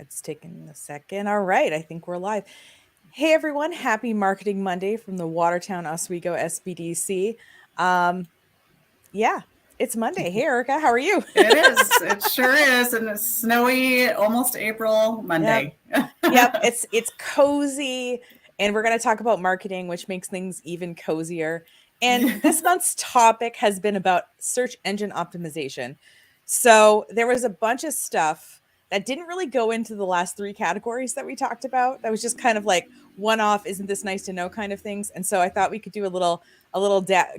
It's taken a second. All right, I think we're live. Hey everyone, happy Marketing Monday from the Watertown Oswego SBDC. Um, yeah, it's Monday. Hey Erica, how are you? It is. It sure is. And it's snowy, almost April Yep. Monday. Yep, it's cozy, and we're going to talk about marketing, which makes things even cozier. And this month's topic has been about search engine optimization. So there was a bunch of stuff that didn't really go into the last three categories that we talked about. That was just kind of like one-off, isn't this nice to know kind of things. And so I thought we could do a little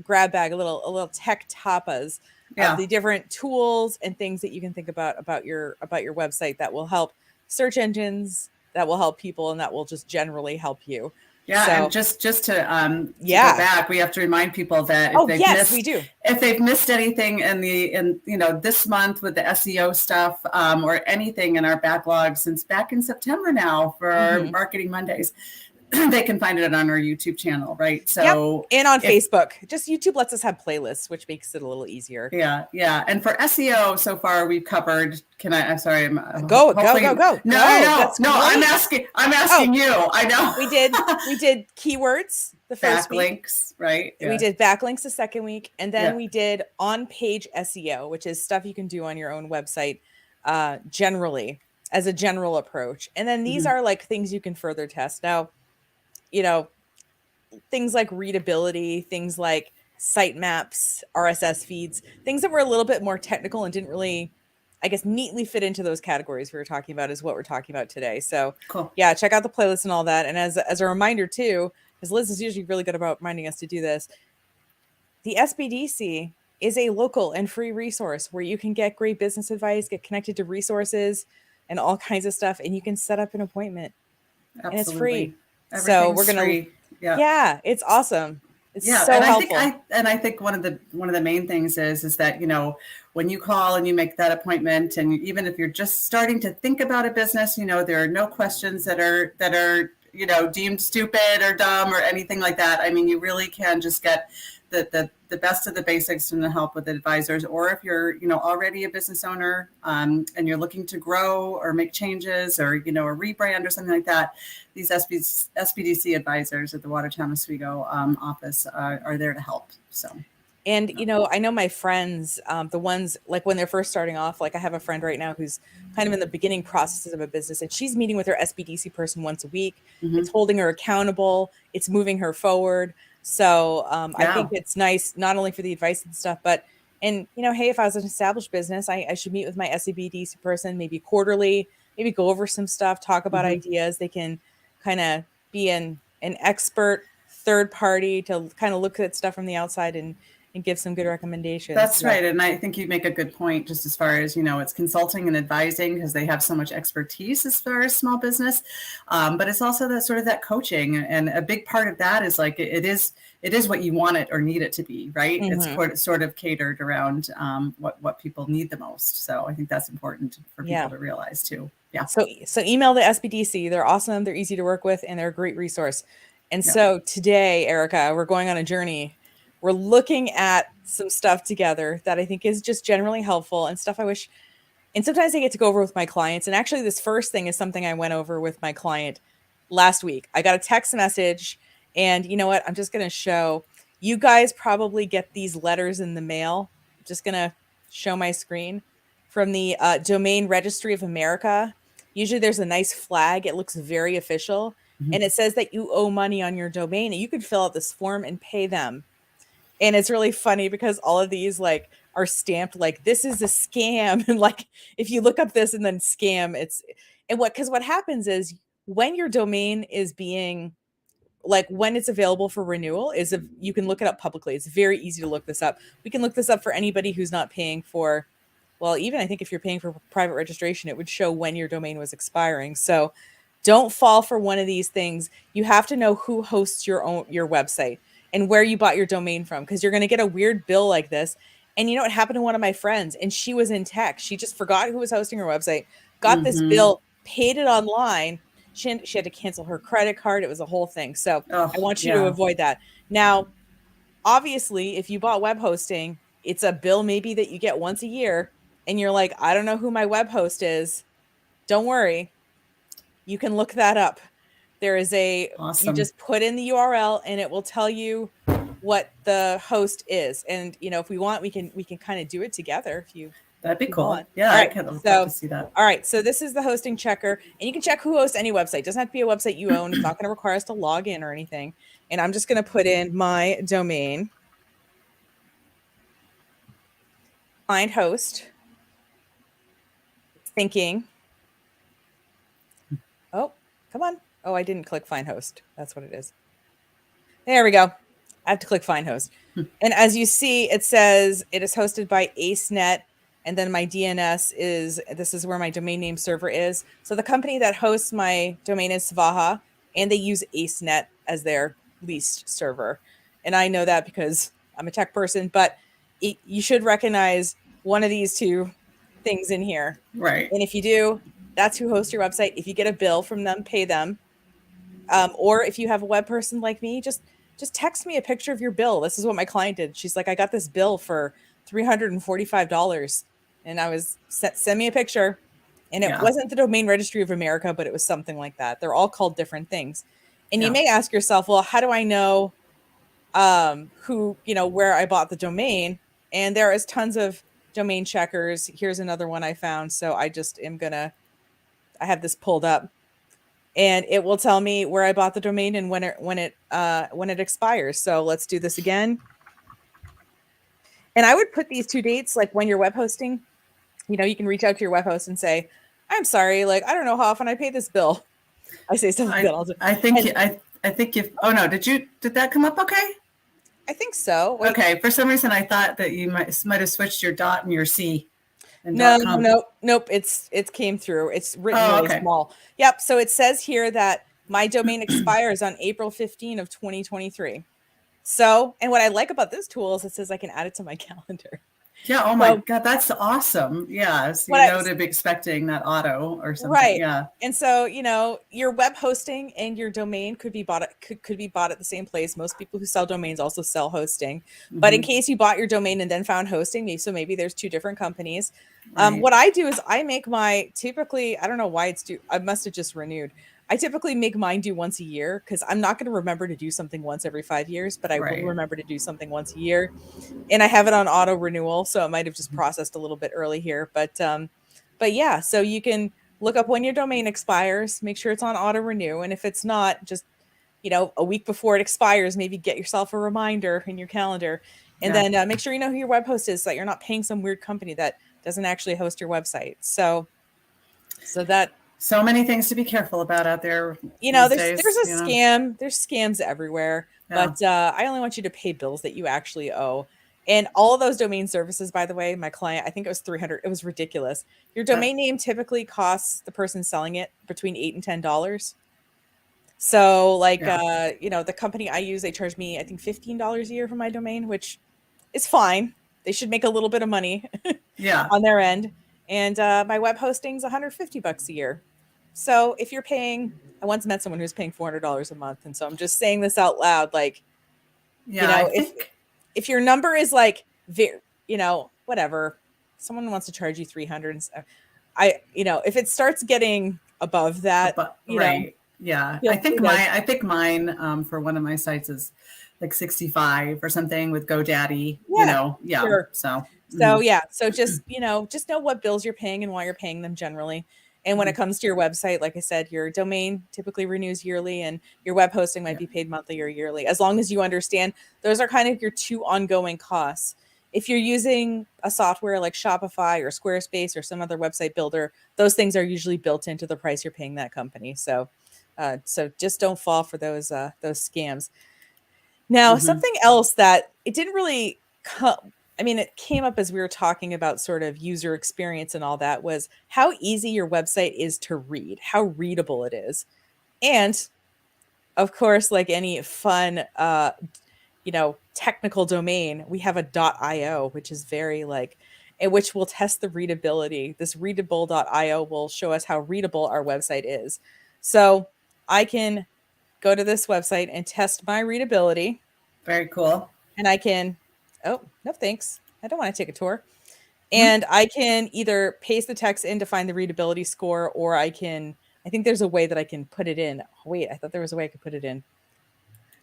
grab bag, a little tech tapas of Yeah. the different tools and things that you can think about your website that will help search engines, that will help people, and that will just generally help you. Yeah, and So just to go yeah. back, we have to remind people that Oh yes, we do. if they've missed anything in this month with the SEO stuff, or anything in our backlog since back in September now for our Mm-hmm. Marketing Mondays, they can find it on our YouTube channel, right? Yep. So And on if Facebook. Just YouTube lets us have playlists, which makes it a little easier. yeah. And for SEO, so far we've covered. I'm sorry. I'm Go. hopefully. No, that's No. I'm great. asking. I'm Oh, asking you. I know. we did keywords the first week. Backlinks, right? We Yeah. did backlinks the second week, and then Yeah. we did on-page SEO, which is stuff you can do on your own website, generally as a general approach. And then these are like things you can further test. Now, you know, things like readability, things like sitemaps, RSS feeds, things that were a little bit more technical and didn't really, I guess, neatly fit into those categories we were talking about is what we're talking about today. So Cool. yeah, check out the playlist and all that. And as a reminder too, because Liz is usually really good about reminding us to do this, the SBDC is a local and free resource where you can get great business advice, get connected to resources and all kinds of stuff, and you can set up an appointment and it's free. Absolutely. So we're Everything's going to, free. Yeah. yeah, it's awesome. It's Yeah, so helpful. and I think one of the main things is that when you call and you make that appointment, and even if you're just starting to think about a business, there are no questions that are deemed stupid or dumb or anything like that. I mean, you really can just get the best of the basics from the help with advisors. Or if you're already a business owner, and you're looking to grow or make changes, or a rebrand or something like that, these SBDC advisors at the Watertown Oswego office are there to help. So. And, I know my friends, the ones like when they're first starting off, like I have a friend right now who's kind of in the beginning processes of a business, and she's meeting with her SBDC person once a week. It's holding her accountable. It's moving her forward. So I think it's nice, not only for the advice and stuff, but, and, hey, if I was an established business, I should meet with my SBDC person, maybe quarterly, maybe go over some stuff, talk about ideas. They can kind of be an expert third party to kind of look at stuff from the outside and give some good recommendations. That's right. And I think you make a good point just as far as, it's consulting and advising because they have so much expertise as far as small business. But it's also that sort of that coaching. And a big part of that is like, it is what you want it or need it to be, right? It's sort of catered around what people need the most. So I think that's important for people to realize too. Yeah. So email the SBDC. They're awesome. They're easy to work with and they're a great resource. And so today, Erica, we're going on a journey. We're looking at some stuff together that I think is just generally helpful and stuff I wish, and sometimes I get to go over with my clients. And actually this first thing is something I went over with my client last week. I got a text message, and you know what? I'm just going to show you guys probably get these letters in the mail. I'm just going to show my screen from the Domain Registry of America. Usually there's a nice flag. It looks very official. And it says that you owe money on your domain, and you could fill out this form and pay them. And it's really funny because all of these like are stamped like this is a scam. And like if you look up this and then scam, because what happens is when your domain is being like when it's available for renewal is if you can look it up publicly. It's very easy to look this up. We can look this up for anybody who's not paying for, well, even I think if you're paying for private registration, it would show when your domain was expiring. So don't fall for one of these things. You have to know who hosts your website and where you bought your domain from, because you're going to get a weird bill like this. And it happened to one of my friends, and she was in tech. She just forgot who was hosting her website, got this bill, paid it online. She had to cancel her credit card. It was a whole thing. So I want you to avoid that. Now, obviously, if you bought web hosting, it's a bill maybe that you get once a year, and you're like, I don't know who my web host is. Don't worry. You can look that up. There is you just put in the URL and it will tell you what the host is. And if we want, we can kind of do it together if you That'd be cool. want. Yeah, All right, I would so love to see that. All right, so this is the hosting checker, and you can check who hosts any website. It doesn't have to be a website you own. It's not going to require us to log in or anything. And I'm just going to put in my domain. Find host. It's thinking. Oh, come on. Oh, I didn't click find host. That's what it is. There we go. I have to click find host. And as you see, it says it is hosted by AceNet. And then my DNS this is where my domain name server is. So the company that hosts my domain is Svaha, and they use AceNet as their leased server. And I know that because I'm a tech person, but you should recognize one of these two things in here. Right. And if you do, that's who hosts your website. If you get a bill from them, pay them. Or if you have a web person like me, just text me a picture of your bill. This is what my client did. She's like, I got this bill for $345. And I was send me a picture. And it wasn't the Domain Registry of America, but it was something like that. They're all called different things. And you may ask yourself, well, how do I know where I bought the domain? And there is tons of domain checkers. Here's another one I found. So I just I have this pulled up. And it will tell me where I bought the domain and when it expires. So let's do this again. And I would put these two dates, like when you're web hosting. You can reach out to your web host and say, "I'm sorry, like I don't know how often I pay this bill." I say something good. I think if oh no, did that come up okay? I think so. Wait. Okay, for some reason I thought that you might have switched your dot and your C. Nope. It came through. It's written really small. Yep. So it says here that my domain expires on April 15 of 2023. So, and what I like about this tool is it says I can add it to my calendar. Yeah. Oh my God, that's awesome. Yeah. So to be expecting that auto or something. Right. Yeah. And so, your web hosting and your domain could be bought at the same place. Most people who sell domains also sell hosting. Mm-hmm. But in case you bought your domain and then found hosting, maybe there's two different companies. Right. What I do is I make typically, I don't know why I must have just renewed. I typically make mine do once a year because I'm not going to remember to do something once every 5 years, but I will remember to do something once a year. And I have it on auto renewal, so it might have just processed a little bit early here. But yeah, so you can look up when your domain expires, make sure it's on auto renew. And if it's not, just, a week before it expires, maybe get yourself a reminder in your calendar. And then make sure you know who your web host is so that you're not paying some weird company that doesn't actually host your website. So many things to be careful about out there. There's a scam. There's scams everywhere. Yeah. But I only want you to pay bills that you actually owe. And all of those domain services, by the way, my client, I think it was $300. It was ridiculous. Your domain name typically costs the person selling it between $8 and $10. So the company I use, they charge me, I think $15 a year for my domain, which is fine. They should make a little bit of money on their end. And my web hosting's $150 a year. So if you're paying, I once met someone who's paying $400 a month. And so I'm just saying this out loud, if your number is whatever, someone wants to charge you $300. If it starts getting above that, right. Yeah. I think mine for one of my sites is like 65 or something with GoDaddy, Sure. So just, just know what bills you're paying and why you're paying them generally. And when it comes to your website, like I said, your domain typically renews yearly and your web hosting might be paid monthly or yearly. As long as you understand, those are kind of your two ongoing costs. If you're using a software like Shopify or Squarespace or some other website builder, those things are usually built into the price you're paying that company. So just don't fall for those scams. Now, something else that it didn't really it came up as we were talking about sort of user experience and all that was how easy your website is to read, how readable it is. And of course, like any fun, technical domain, we have a .io, which is very which will test the readability. This readable.io will show us how readable our website is. So I can go to this website and test my readability. Very cool. And I can, oh, no, thanks. I don't want to take a tour. And I can either paste the text in to find the readability score, or I I think there's a way that I can put it in. Oh, wait, I thought there was a way I could put it in.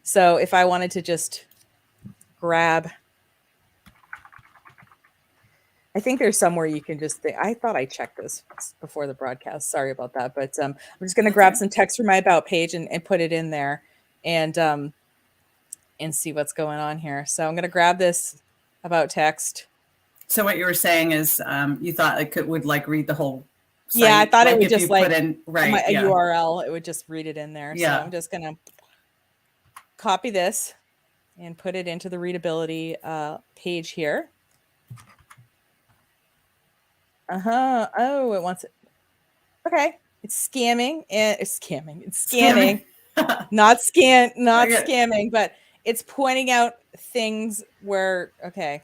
So if I wanted to just grab, I think there's somewhere you can just, I thought I checked this before the broadcast. Sorry about that. But I'm just going to grab some text from my about page and put it in there and see what's going on here. So I'm going to grab this about text. So what you were saying is you thought it would like read the whole site? Yeah, I thought like it would just like put in a URL, it would just read it in there. Yeah. So I'm just going to copy this and put it into the readability page here. Oh, it wants it. Okay. It's scamming and it's scamming. It's scanning. not scamming, but it's pointing out things where, okay.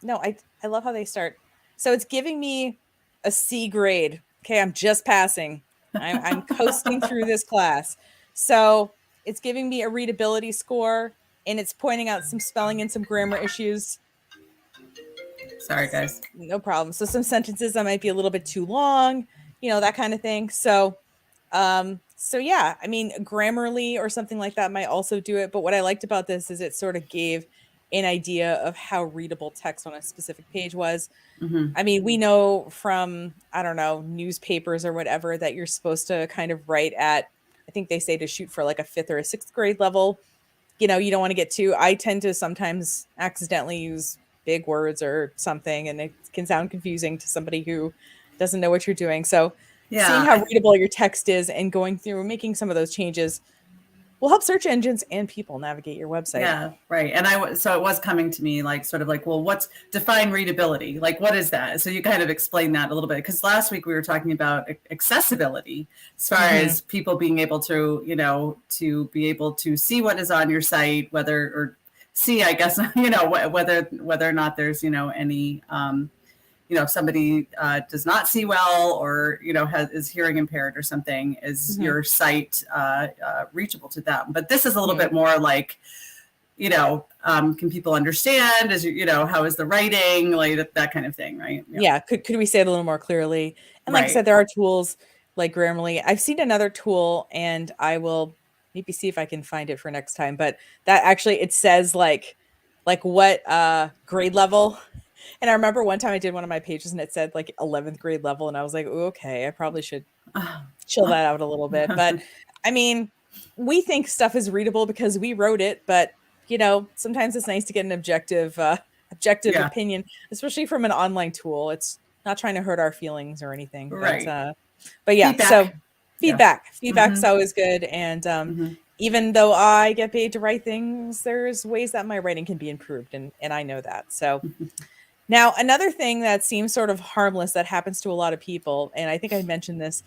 No, I love how they start. So it's giving me a C grade. Okay, I'm just passing. I'm coasting through this class. So it's giving me a readability score, and it's pointing out some spelling and some grammar issues. Sorry, guys. No problem. So some sentences that might be a little bit too long, that kind of thing. So yeah, I mean, Grammarly or something like that might also do it. But what I liked about this is it sort of gave an idea of how readable text on a specific page was. Mm-hmm. I mean, we know from, I don't know, newspapers or whatever that you're supposed to kind of write at, I think they say to shoot for like a 5th or a 6th grade level. You don't want to get too, I tend to sometimes accidentally use big words or something, and it can sound confusing to somebody who doesn't know what you're doing. So seeing how readable your text is and going through making some of those changes will help search engines and people navigate your website. Yeah, right. And so it was coming to me like sort of like, well, define readability? Like, what is that? So you kind of explained that a little bit, because last week we were talking about accessibility as far as people being able to, to be able to see what is on your site, or see, I guess, whether or not there's, any, if somebody does not see well or, is hearing impaired or something, is your site reachable to them? But this is a little bit more like, can people understand? How is the writing? Like that kind of thing, right? Yeah. Could we say it a little more clearly? And like I said, there are tools like Grammarly. I've seen another tool, and I will maybe see if I can find it for next time. But that actually, it says like what grade level. And I remember one time I did one of my pages and it said like 11th grade level. And I was like, ooh, okay, I probably should chill that out a little bit. But I mean, we think stuff is readable because we wrote it. But, sometimes it's nice to get an objective opinion, especially from an online tool. It's not trying to hurt our feelings or anything. Right. But yeah, feedback. So feedback's always good. And even though I get paid to write things, there's ways that my writing can be improved. And I know that. So now, another thing that seems sort of harmless that happens to a lot of people, and I think I mentioned this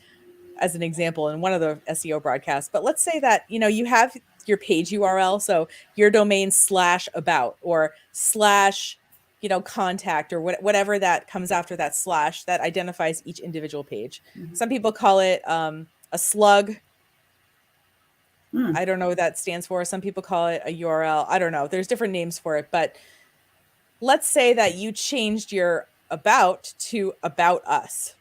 as an example in one of the SEO broadcasts, but let's say that, you have your page URL, so your domain /about or / contact or whatever that comes after that / that identifies each individual page. Some people call it a slug. I don't know what that stands for. Some people call it a URL. I don't know. There's different names for it, but let's say that you changed your about to about us.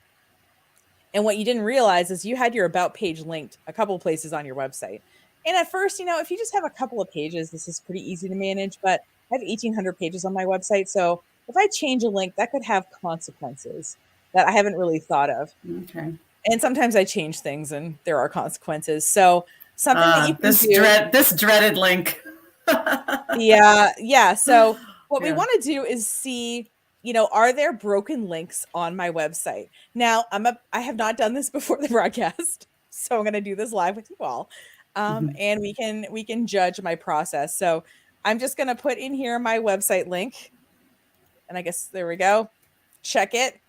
And what you didn't realize is you had your about page linked a couple of places on your website. And at first, if you just have a couple of pages, this is pretty easy to manage, but I have 1,800 pages on my website. So if I change a link, that could have consequences that I haven't really thought of. Okay. And sometimes I change things and there are consequences. So something that you can this dreaded link. Yeah. So what we want to do is see, are there broken links on my website? Now, I have not done this before the broadcast, so I'm going to do this live with you all, and we can judge my process. So I'm just going to put in here my website link, and I guess there we go. Check it,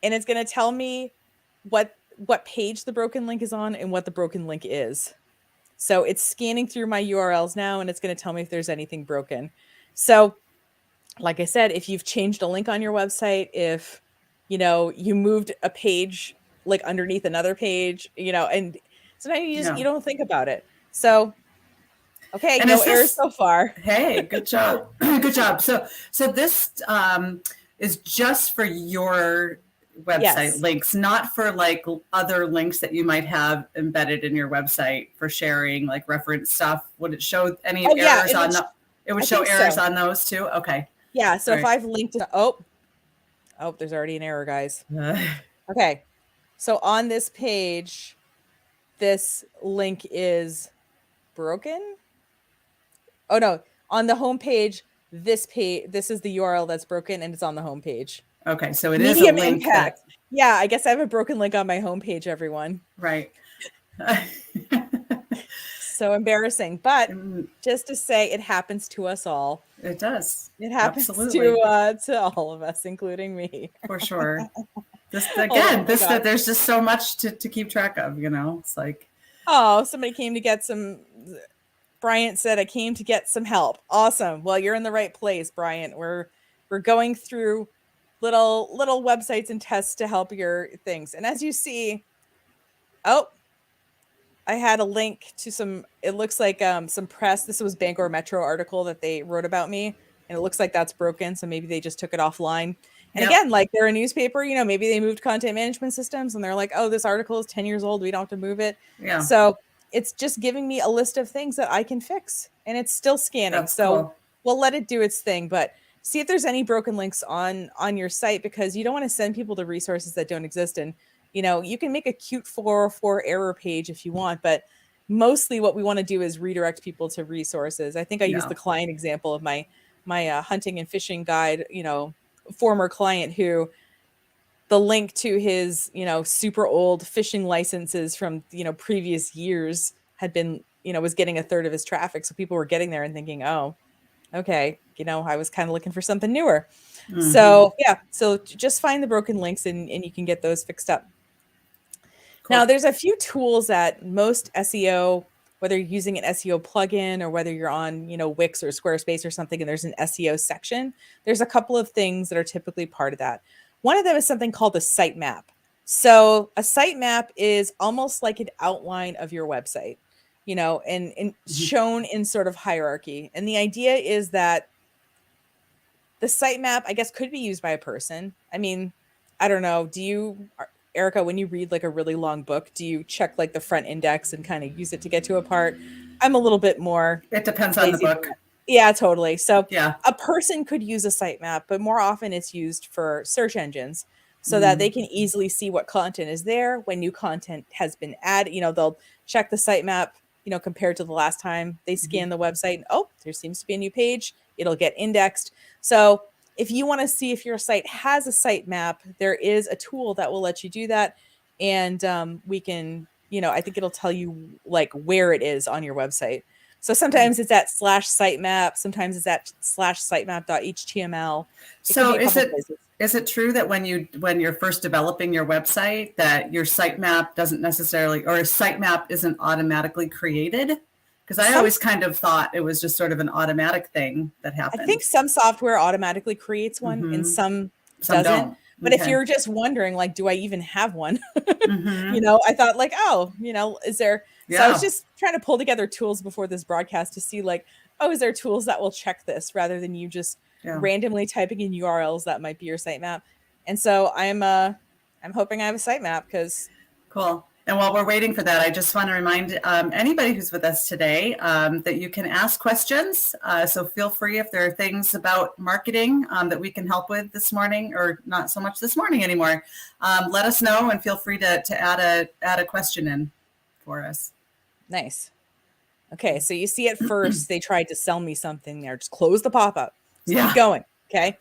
and it's going to tell me what page the broken link is on and what the broken link is. So it's scanning through my URLs now, and it's going to tell me if there's anything broken. So like I said, if you've changed a link on your website, if, you moved a page like underneath another page, and sometimes you don't think about it. So, okay, and no errors so far. Hey, good job. Good job. So this is just for your website links, not for like other links that you might have embedded in your website for sharing, like reference stuff. Would it show any errors on the, it would show errors on those too? Okay. Yeah. So if I've linked to, oh, there's already an error, guys. Okay. So on this page, this link is broken. Oh no, on the home page, this is the URL that's broken and it's on the home page. Okay, so it is a link. Impact. Yeah, I guess I have a broken link on my homepage, everyone. Right. So embarrassing, but just to say, it happens to us all. It does. It happens to all of us, including me. For sure. This again, there's just so much to keep track of, you know. It's like, oh, somebody came to get some. Bryant said, I came to get some help. Awesome. Well, you're in the right place, Bryant. We're going through little websites and tests to help your things. And as you see, I had a link to some, it looks like some press. This was Bangor Metro article that they wrote about me. And it looks like that's broken. So maybe they just took it offline. And again, like they're a newspaper, you know, maybe they moved content management systems and they're like, oh, this article is 10 years old. We don't have to move it. Yeah. So it's just giving me a list of things that I can fix and it's still scanning. That's cool. We'll let it do its thing, but see if there's any broken links on your site, because you don't want to send people to resources that don't exist. And, you know, you can make a cute 404 error page if you want, but mostly what we want to do is redirect people to resources. I think I used the client example of my hunting and fishing guide, you know, former client who the link to his, you know, super old fishing licenses from, you know, previous years had been, you know, was getting a third of his traffic. So people were getting there and thinking, oh, okay, you know, I was kind of looking for something newer. Mm-hmm. So yeah, so just find the broken links and you can get those fixed up. Cool. Now there's a few tools that most SEO, whether you're using an SEO plugin or whether you're on, you know, Wix or Squarespace or something, and there's an SEO section, there's a couple of things that are typically part of that. One of them is something called a sitemap. So a sitemap is almost like an outline of your website, you know, and shown in sort of hierarchy. And the idea is that the sitemap, I guess, could be used by a person. I mean, I don't know. Do you, Erica, when you read like a really long book, do you check like the front index and kind of use it to get to a part? I'm a little bit more. It depends on the book. Yeah, totally. So a person could use a sitemap, but more often it's used for search engines so that they can easily see what content is there when new content has been added. You know, they'll check the sitemap, you know, compared to the last time they scan the website. And, oh, there seems to be a new page. It'll get indexed. So if you want to see if your site has a sitemap, there is a tool that will let you do that. And we can, you know, I think it'll tell you like where it is on your website. So sometimes it's at /sitemap, sometimes it's at /sitemap.html. So is it true that when you're first developing your website that your sitemap doesn't necessarily, or a sitemap isn't automatically created? Because I always kind of thought it was just sort of an automatic thing that happened. I think some software automatically creates one and some doesn't. Don't. But if you're just wondering, like, do I even have one? You know, I thought like, oh, you know, is there... So I was just trying to pull together tools before this broadcast to see like, oh, is there tools that will check this rather than you just randomly typing in URLs that might be your sitemap. And so I'm hoping I have a sitemap because. Cool. And while we're waiting for that, I just want to remind anybody who's with us today that you can ask questions. So feel free if there are things about marketing that we can help with this morning, or not so much this morning anymore. Let us know and feel free to add a question in for us. Nice. Okay, so you see at first they tried to sell me something there. Just close the pop-up. Keep going. Okay.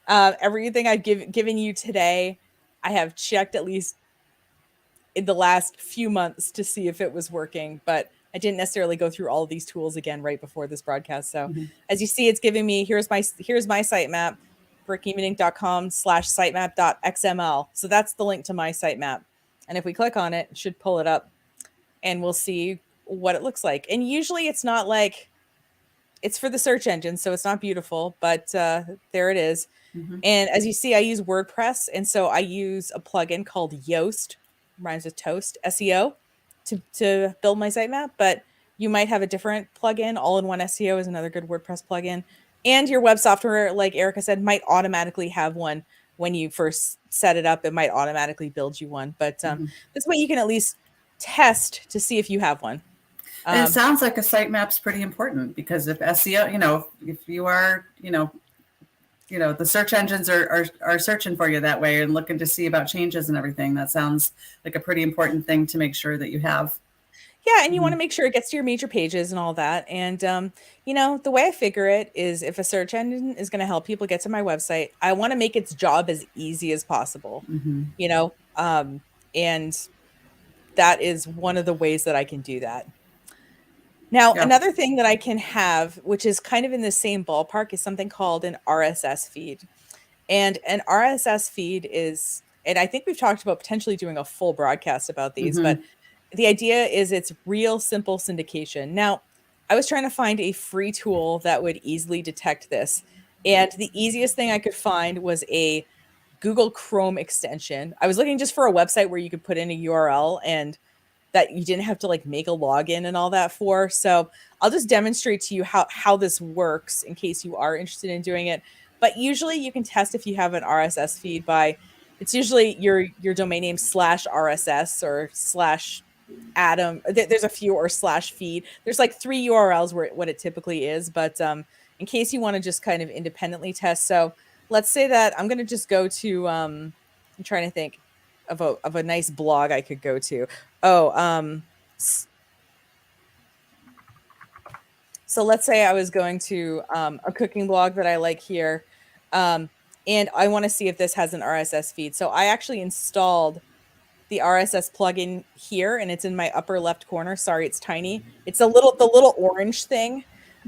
Everything I've given you today, I have checked at least in the last few months to see if it was working, but I didn't necessarily go through all of these tools again right before this broadcast. So as you see, it's giving me, here's my sitemap, brickmeeting.com/sitemap.xml. So that's the link to my sitemap. And if we click on it, it should pull it up and we'll see what it looks like. And usually it's not like, it's for the search engine, so it's not beautiful, but there it is. And as you see, I use WordPress. And so I use a plugin called Yoast, rhymes with toast, SEO, to build my sitemap. But you might have a different plugin. All-in-one SEO is another good WordPress plugin. And your web software, like Erica said, might automatically have one. when you first set it up, it might automatically build you one. But this way you can at least test to see if you have one. And it sounds like a sitemap's pretty important, because if SEO, if you are, the search engines are searching for you that way and looking to see about changes and everything. That sounds like a pretty important thing to make sure that you have. Yeah, and you want to make sure it gets to your major pages and all that. And the way I figure it is, if a search engine is going to help people get to my website, I want to make its job as easy as possible. And that is one of the ways that I can do that. Now, another thing that I can have, which is kind of in the same ballpark, is something called an RSS feed. And an RSS feed is, and I think we've talked about potentially doing a full broadcast about these, but the idea is it's real simple syndication. Now, I was trying to find a free tool that would easily detect this. And the easiest thing I could find was a Google Chrome extension. I was looking just for a website where you could put in a URL and that you didn't have to like make a login and all that for. So I'll just demonstrate to you how this works in case you are interested in doing it. But usually you can test if you have an RSS feed by, it's usually your domain name /RSS or /Adam. There's a few, or /feed. There's like 3 URLs where what it typically is. But in case you want to just kind of independently test. So let's say that I'm going to just go to, I'm trying to think of a nice blog I could go to. So let's say I was going to a cooking blog that I like here, and I want to see if this has an RSS feed. So I actually installed the RSS plugin here, and it's in my upper left corner. Sorry, it's tiny. It's the little orange thing.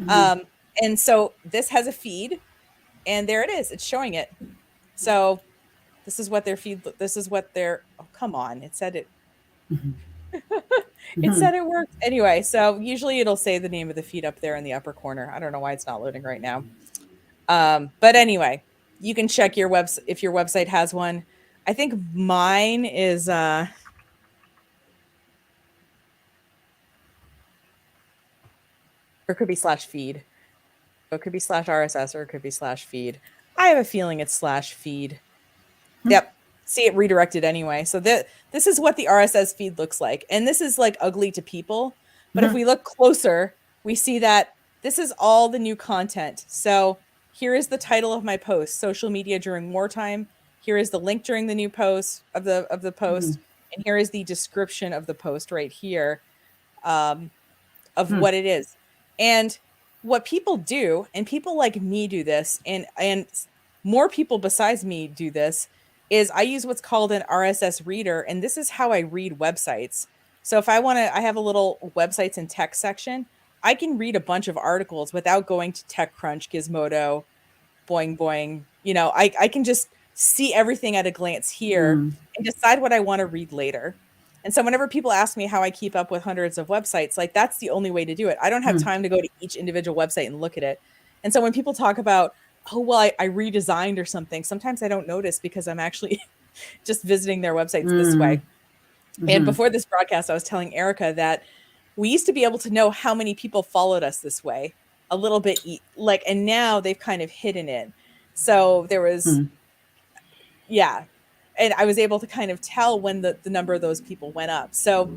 And so this has a feed, and there it is. It's showing it. So this is what their feed. This is what their. Oh, come on! It said it. It said it worked. Anyway, so usually it'll say the name of the feed up there in the upper corner. I don't know why it's not loading right now. But anyway, you can check your website if your website has one. I think mine is or it could be /feed. So it could be /RSS, or it could be /feed. I have a feeling it's /feed. Yep. See, it redirected anyway. So this is what the RSS feed looks like. And this is like ugly to people. But if we look closer, we see that this is all the new content. So here is the title of my post, Social Media During Wartime. Here is the link during the new post of the post. And here is the description of the post right here of what it is. And what people do, and people like me do this, and more people besides me do this, is I use what's called an RSS reader, and this is how I read websites. So if I have a little websites and tech section, I can read a bunch of articles without going to TechCrunch, Gizmodo, Boing Boing. I can just see everything at a glance here and decide what I want to read later. And so whenever people ask me how I keep up with hundreds of websites, like that's the only way to do it. I don't have time to go to each individual website and look at it. And so when people talk about, oh, well, I redesigned or something, sometimes I don't notice because I'm actually just visiting their websites this way. And before this broadcast, I was telling Erica that we used to be able to know how many people followed us this way a little bit, and now they've kind of hidden it. So there was, and I was able to kind of tell when the number of those people went up. So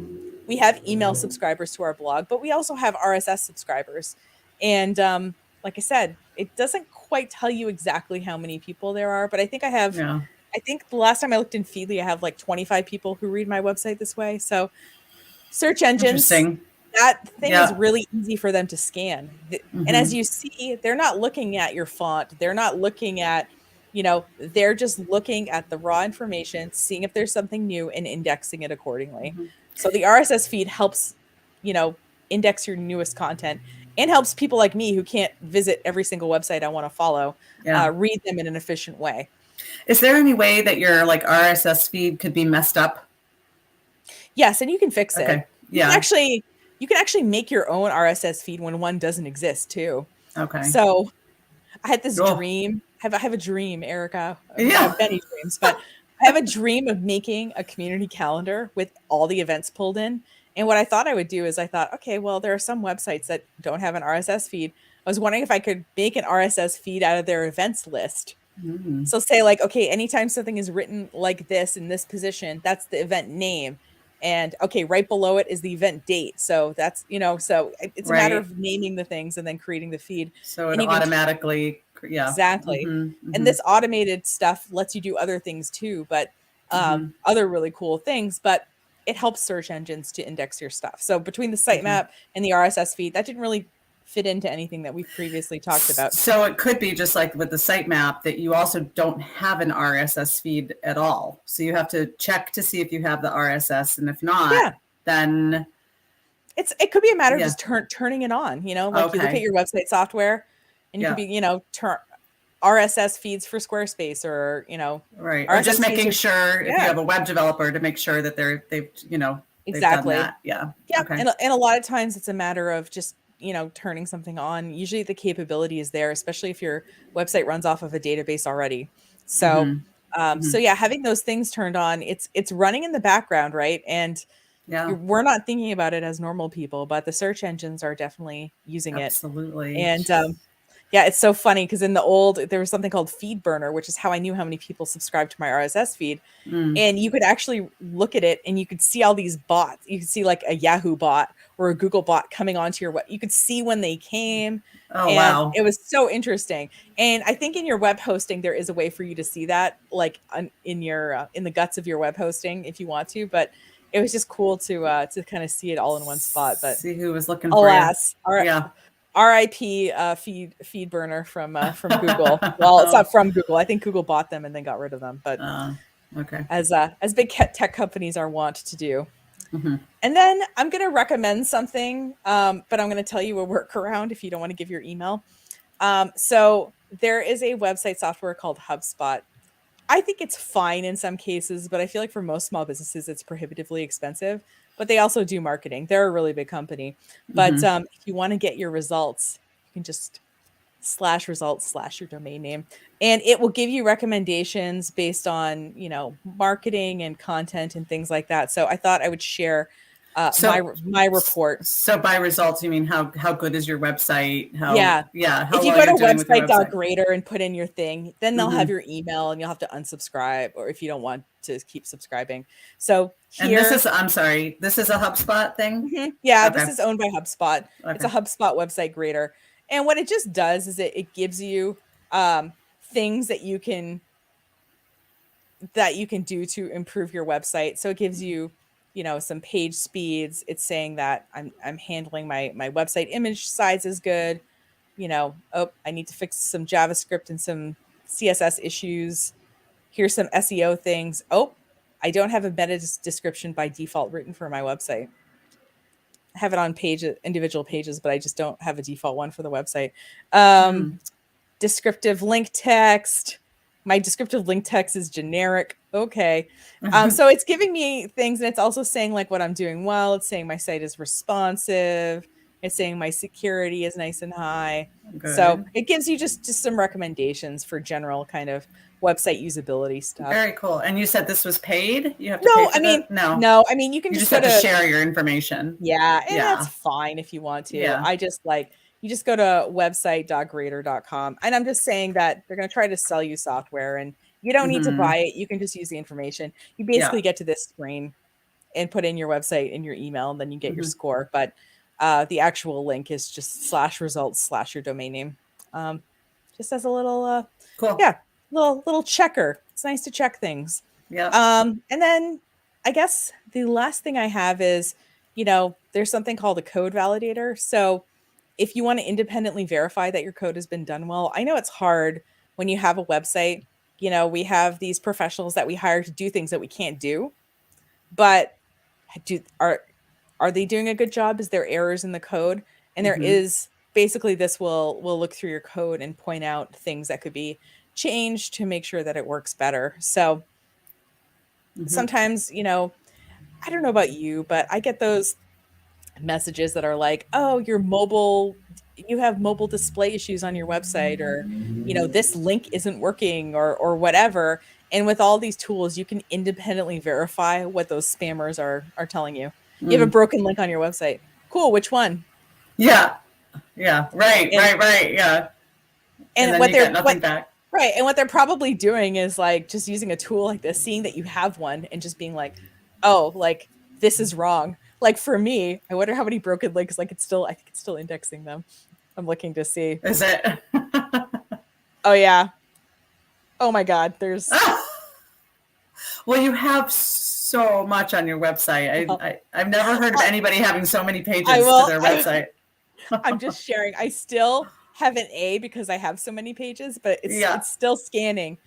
we have email subscribers to our blog, but we also have RSS subscribers. And like I said, it doesn't quite tell you exactly how many people there are, but I think I think the last time I looked in Feedly, I have like 25 people who read my website this way. So search engines, that thing is really easy for them to scan. And as you see, they're not looking at your font. They're not looking at, they're just looking at the raw information, seeing if there's something new and indexing it accordingly. So the RSS feed helps, index your newest content, and helps people like me who can't visit every single website I want to follow, read them in an efficient way. Is there any way that your RSS feed could be messed up? Yes, and you can fix it. Yeah. You can actually make your own RSS feed when one doesn't exist too. Okay. So I had this dream. I have a dream, Erica. I have many dreams, but I have a dream of making a community calendar with all the events pulled in. And what I thought I would do is I thought, okay, well, there are some websites that don't have an RSS feed. I was wondering if I could make an RSS feed out of their events list So say like, okay, anytime something is written like this in this position, that's the event name. And okay, right below it is the event date. So that's, so it's a matter Right. of naming the things and then creating the feed. So it And you can automatically, yeah. exactly. And this automated stuff lets you do other things too, but other really cool things, but it helps search engines to index your stuff. So between the sitemap and the RSS feed, that didn't really fit into anything that we've previously talked about. So it could be just like with the sitemap that you also don't have an RSS feed at all. So you have to check to see if you have the RSS, and if not, then it could be a matter of just turning it on, like you look at your website software and you could be, turn RSS feeds for Squarespace or, right. RSS Or just making sure if you have a web developer to make sure that they've exactly done that. Yeah. Okay. And a lot of times it's a matter of just, turning something on. Usually the capability is there, especially if your website runs off of a database already. So, so yeah, having those things turned on, it's running in the background, right? And we're not thinking about it as normal people, but the search engines are definitely using it. Absolutely. And yeah, it's so funny because in the old, there was something called Feed Burner, which is how I knew how many people subscribed to my RSS feed. And you could actually look at it and you could see all these bots. You could see like a Yahoo bot or a Google bot coming onto your web. You could see when they came. Oh, and wow. It was so interesting. And I think in your web hosting, there is a way for you to see that, like in your in the guts of your web hosting, if you want to. But it was just cool to kind of see it all in one spot. But see who was looking for you. RIP feed burner from Google. Well, it's not from Google. I think Google bought them and then got rid of them. But okay, as big tech companies are wont to do. And then I'm going to recommend something, but I'm going to tell you a workaround if you don't want to give your email. So there is a website software called Hubspot. I think it's fine in some cases, but I feel like for most small businesses, it's prohibitively expensive. But they also do marketing. They're a really big company. But if you want to get your results, you can just /results/ your domain name. And it will give you recommendations based on, marketing and content and things like that. So I thought I would share my report. So by results, you mean how good is your website? How if you go to website.grader and put in your thing, then they'll have your email and you'll have to unsubscribe, or if you don't want to keep subscribing. So here, and I'm sorry, this is a HubSpot thing? Yeah, okay. This is owned by HubSpot. Okay. It's a HubSpot website grader. And what it just does is it gives you things that you can do to improve your website. So it gives you, some page speeds. It's saying that I'm handling my website image size is good. I need to fix some JavaScript and some CSS issues. Here's some SEO things. I don't have a meta description by default written for my website. I have it on individual pages, but I just don't have a default one for the website. Descriptive link text. My descriptive link text is generic. Okay. So it's giving me things, and it's also saying like what I'm doing well. It's saying my site is responsive. It's saying my security is nice and high. Good. So it gives you just some recommendations for general kind of website usability stuff. Very cool. And you said this was paid? You have to pay for that? No. I mean, you can just have to share your information. Yeah, and that's fine if you want to. Yeah. I just you just go to website.grader.com. And I'm just saying that they're going to try to sell you software, and you don't need to buy it. You can just use the information. You basically get to this screen and put in your website and your email, and then you get your score. But the actual link is just /results/ your domain name. Just as a little, cool. Yeah, little checker. It's nice to check things. Yeah. And then I guess the last thing I have is, there's something called a code validator. So if you want to independently verify that your code has been done well, I know it's hard when you have a website. We have these professionals that we hire to do things that we can't do, but are they doing a good job? Is there errors in the code? And there is basically this will look through your code and point out things that could be changed to make sure that it works better. So sometimes, I don't know about you, but I get those messages that are like, oh, you have mobile display issues on your website, or, this link isn't working, or whatever. And with all these tools, you can independently verify what those spammers are telling you. You have a broken link on your website. Cool. Which one? Yeah. Yeah. Right. Yeah. And what they're nothing back. Right. And what they're probably doing is like just using a tool like this, seeing that you have one and just being like, oh, like this is wrong. Like for me, I wonder how many broken links, like I think it's still indexing them. I'm looking to see. Is it? Oh yeah. Oh my God. There's Well, you have so much on your website. well, I've never heard of anybody having so many I pages to will their website. I'm just sharing. I still have an A because I have so many pages, but Yeah. it's still scanning.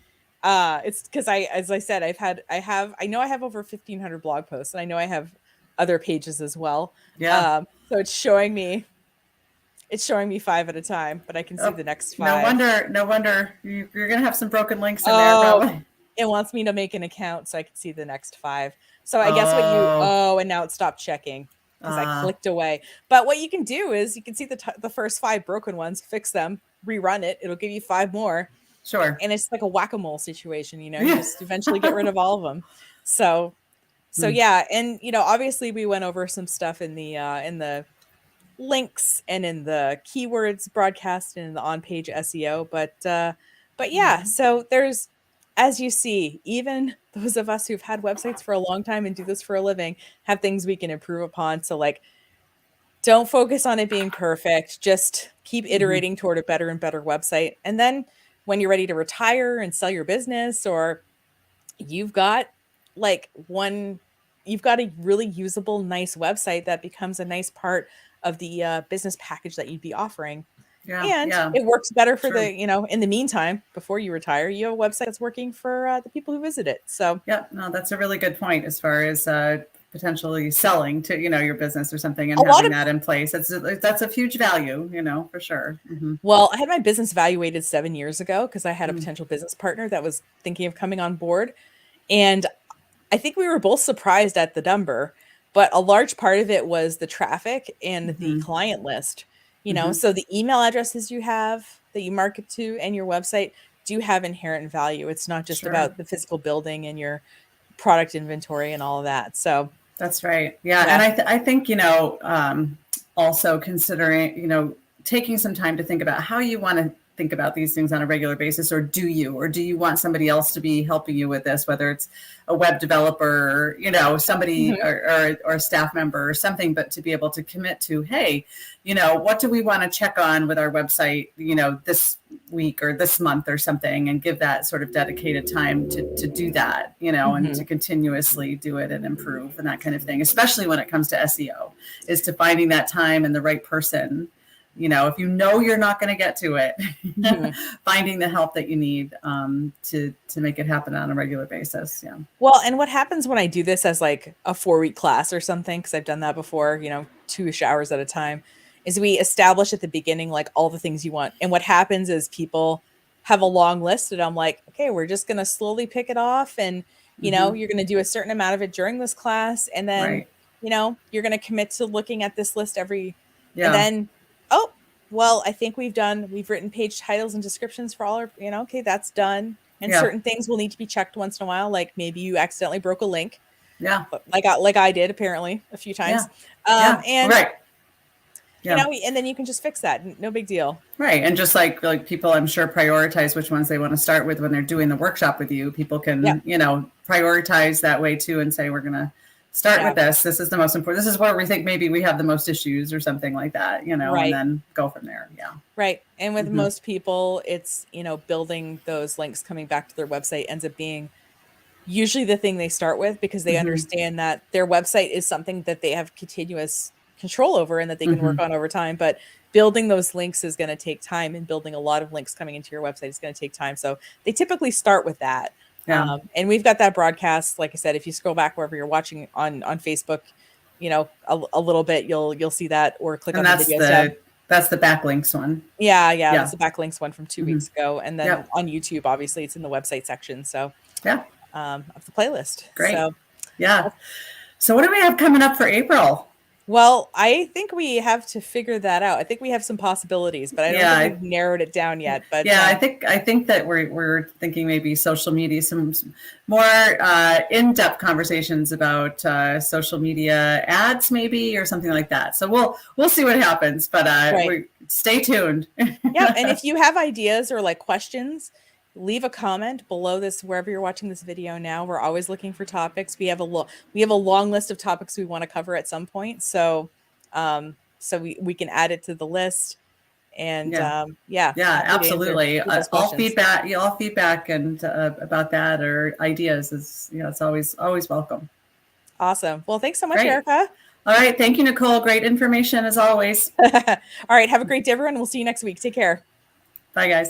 It's because as I said, I know I have over 1,500 blog posts, and I know I have other pages as well. Yeah. So it's showing me 5 at a time, but I can see Oh, the next no 5. wonder. No wonder you're gonna have some broken links in there, Oh, probably. it wants me to make an account so I can see the next 5. So I guess Oh. and now it stopped checking because I Uh, clicked away. But what you can do is you can see the first 5 broken ones, fix them, rerun it. It'll give you 5 more. sure. And it's like a whack-a-mole situation, you Yeah. just eventually get rid of all of them. So yeah, and obviously we went over some stuff in the links and in the keywords broadcast and in the on-page SEO, but yeah, so there's, as you see, even those of us who've had websites for a long time and do this for a living have things we can improve upon. So like, don't focus on it being perfect, just keep iterating toward a better and better website. And then when you're ready to retire and sell your business, or you've got like you've got a really usable, nice website that becomes a nice part of the business package that you'd be offering. Yeah. And Yeah. it works better for True. in the meantime, before you retire, you have a website that's working for the people who visit it. So yeah, no, that's a really good point as far as potentially selling to your business or something and a lot having of that in place. That's a huge value, for sure. well, I had my business evaluated 7 years ago because I had a potential business partner that was thinking of coming on board. And I think we were both surprised at the number, but a large part of it was the traffic and the client list. So the email addresses you have that you market to and your website do have inherent value. It's not just Sure. about the physical building and your product inventory and all of that. So That's right. Yeah. And I think, also considering, taking some time to think about how you want to think about these things on a regular basis, or do you want somebody else to be helping you with this, whether it's a web developer, somebody or a staff member or something, but to be able to commit to, hey, what do we want to check on with our website, this week or this month or something, and give that sort of dedicated time to do that, and to continuously do it and improve and that kind of thing, especially when it comes to SEO, is to finding that time and the right person. If you're not going to get to it, finding the help that you need to make it happen on a regular basis. Yeah. Well, and what happens when I do this as like a 4-week class or something, because I've done that before, 2 hours at a time, is we establish at the beginning like all the things you want. And what happens is people have a long list, and I'm like, okay, we're just going to slowly pick it off, and you're going to do a certain amount of it during this class, and then Right. you're going to commit to looking at this list and Yeah. then well, I think we've written page titles and descriptions for all our, okay, that's done. And certain things will need to be checked once in a while, like maybe you accidentally broke a link. Yeah. Like I did apparently a few times. And right. Yeah. And then you can just fix that. No big deal. Right. And just like people, I'm sure, prioritize which ones they want to start with when they're doing the workshop with you. People can, prioritize that way too, and say, we're going to start with this. This is the most important. This is where we think maybe we have the most issues or something like that, right. And then go from there. Yeah. Right. And with most people, it's, building those links, coming back to their website ends up being usually the thing they start with, because they understand that their website is something that they have continuous control over and that they can work on over time. But building those links is going to take time, and building a lot of links coming into your website is going to take time. So they typically start with that. Yeah. And we've got that broadcast. Like I said, if you scroll back wherever you're watching on Facebook, a little bit, you'll see that, or click on the videos. That's the backlinks one. Yeah. That's the backlinks one from 2 weeks ago. And then on YouTube, obviously it's in the website section. So of the playlist. Great. So, yeah. So what do we have coming up for April? Well, I think we have to figure that out. I think we have some possibilities, but I don't think we've narrowed it down yet. But I think that we're thinking maybe social media, some more in-depth conversations about social media ads, maybe, or something like that. So we'll see what happens. But stay tuned. Yeah, and if you have ideas or like questions, leave a comment below this, wherever you're watching this video now. We're always looking for topics. We have a long list of topics we want to cover at some point. So, we can add it to the list. And yeah, absolutely. All feedback and about that or ideas is, it's always welcome. Awesome. Well, thanks so much, Erica. All right. Thank you, Nicole. Great information as always. All right. Have a great day, everyone. We'll see you next week. Take care. Bye, guys.